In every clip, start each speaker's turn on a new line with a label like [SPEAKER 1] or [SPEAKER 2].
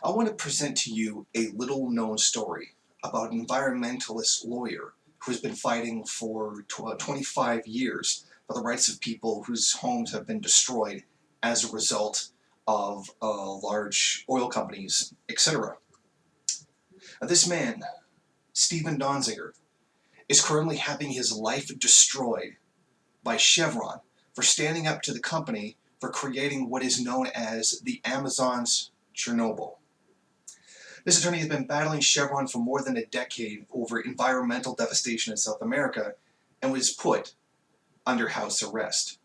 [SPEAKER 1] I want to present to you a little known story about an environmentalist lawyer who has been fighting for 25 years for the rights of people whose homes have been destroyed as a result of large oil companies, etc. This man, Stephen Donziger, is currently having his life destroyed by Chevron for standing up to the company for creating what is known as the Amazon's Chernobyl. This attorney has been battling Chevron for more than a decade over environmental devastation in South America and was put under house arrest.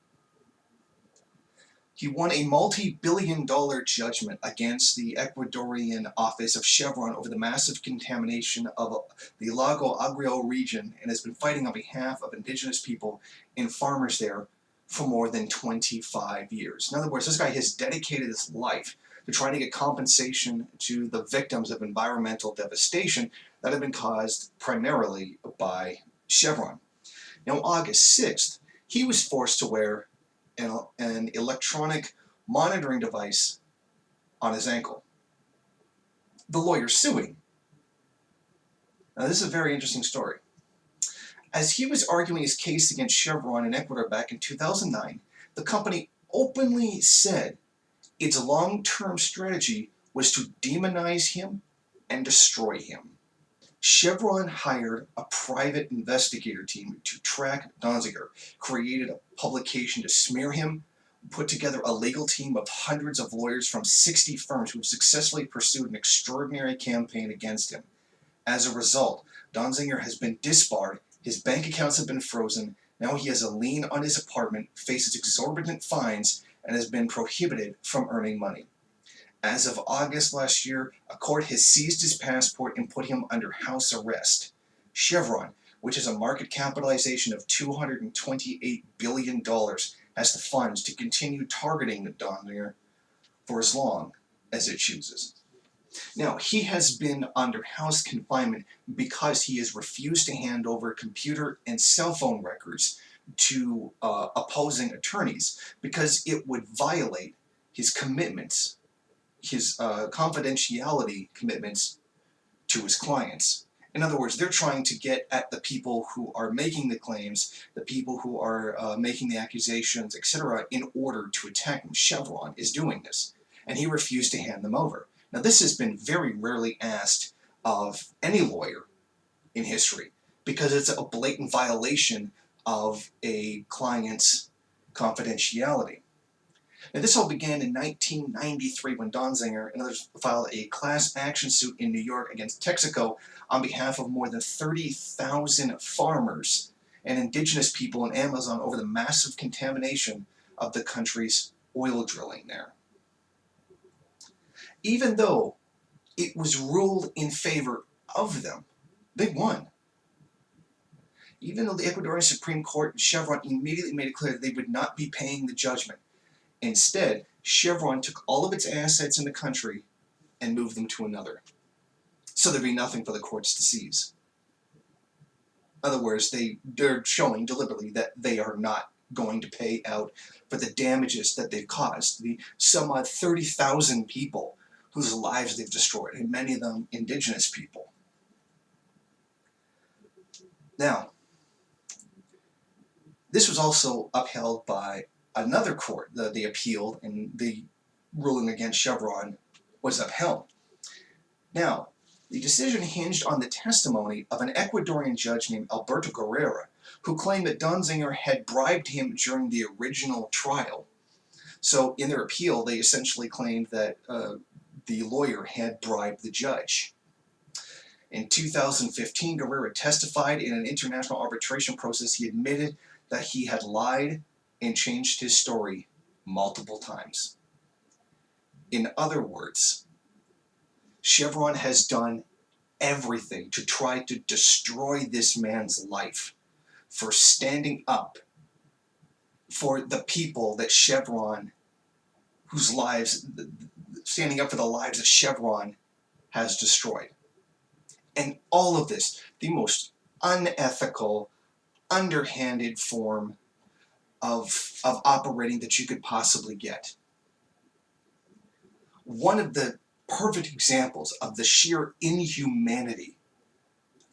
[SPEAKER 1] He won a multi-billion-dollar judgment against the Ecuadorian office of Chevron over the massive contamination of the Lago Agrio region and has been fighting on behalf of indigenous people and farmers there for more than 25 years. In other words, this guy has dedicated his life to trying to get compensation to the victims of environmental devastation that have been caused primarily by Chevron. Now, August 6th, he was forced to wear an electronic monitoring device on his ankle. The lawyer suing. Now, this is a very interesting story. As he was arguing his case against Chevron in Ecuador back in 2009, the company openly said its long-term strategy was to demonize him and destroy him. Chevron hired a private investigator team to track Donziger, created a publication to smear him, put together a legal team of hundreds of lawyers from 60 firms who have successfully pursued an extraordinary campaign against him. As a result, Donziger has been disbarred, his bank accounts have been frozen, now he has a lien on his apartment, faces exorbitant fines, and has been prohibited from earning money. As of August last year, a court has seized his passport and put him under house arrest. Chevron, which has a market capitalization of $228 billion, has the funds to continue targeting Donziger for as long as it chooses. Now, he has been under house confinement because he has refused to hand over computer and cell phone records to opposing attorneys because it would violate his commitments, his confidentiality commitments to his clients. In other words, they're trying to get at the people who are making the claims, the people who are making the accusations, etc., in order to attack him. Chevron is doing this, and he refused to hand them over. Now, this has been very rarely asked of any lawyer in history because it's a blatant violation of a client's confidentiality. Now, this all began in 1993 when Donziger and others filed a class action suit in New York against Texaco on behalf of more than 30,000 farmers and indigenous people in Amazon over the massive contamination of the country's oil drilling there. Even though it was ruled in favor of them, they won. Even though the Ecuadorian Supreme Court and Chevron immediately made it clear that they would not be paying the judgment. Instead, Chevron took all of its assets in the country and moved them to another. So there'd be nothing for the courts to seize. In other words, they're showing deliberately that they are not going to pay out for the damages that they've caused. Some odd 30,000 people whose lives they've destroyed, and many of them indigenous people. Now, this was also upheld by another court. They appealed, and the ruling against Chevron was upheld. Now, the decision hinged on the testimony of an Ecuadorian judge named Alberto Guerrera, who claimed that Donziger had bribed him during the original trial. So in their appeal, they essentially claimed that the lawyer had bribed the judge. In 2015, Guerrera testified in an international arbitration process. He admitted that he had lied and changed his story multiple times. In other words, Chevron has done everything to try to destroy this man's life for standing up for the people that Chevron, whose lives, standing up for the lives that Chevron has destroyed. And all of this, the most unethical, underhanded form of operating that you could possibly get. One of the perfect examples of the sheer inhumanity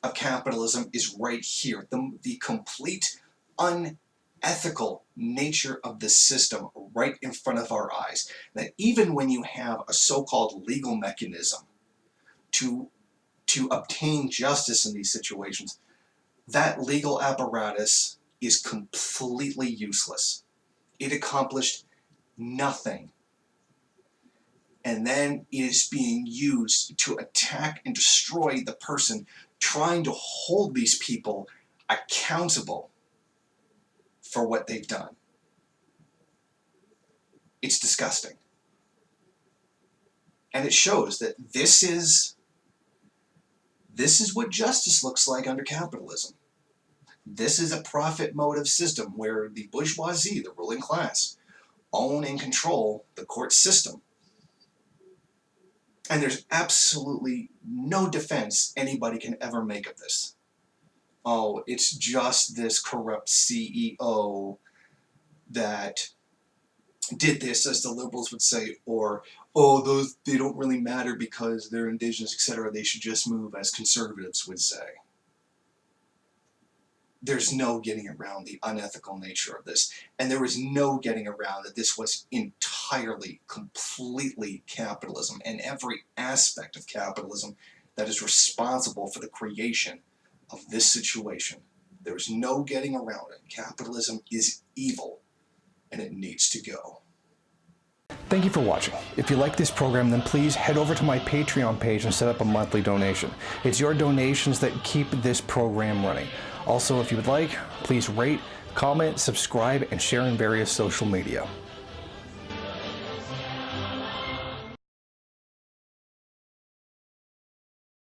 [SPEAKER 1] of capitalism is right here. The complete unethical nature of the system right in front of our eyes. That even when you have a so-called legal mechanism to obtain justice in these situations, that legal apparatus is completely useless. It accomplished nothing. And then it is being used to attack and destroy the person trying to hold these people accountable for what they've done. It's disgusting. And it shows that this is what justice looks like under capitalism. This is a profit motive system where the bourgeoisie, the ruling class, own and control the court system. And there's absolutely no defense anybody can ever make of this. Oh, it's just this corrupt CEO that did this, as the liberals would say, or, oh, they don't really matter because they're indigenous, etc. They should just move, as conservatives would say. There's no getting around the unethical nature of this. And there was no getting around that this was entirely, completely capitalism, and every aspect of capitalism that is responsible for the creation of this situation. There's no getting around it. Capitalism is evil, and it needs to go.
[SPEAKER 2] Thank you for watching. If you like this program, then please head over to my Patreon page and set up a monthly donation. It's your donations that keep this program running. Also, if you would like, please rate, comment, subscribe, and share in various social media.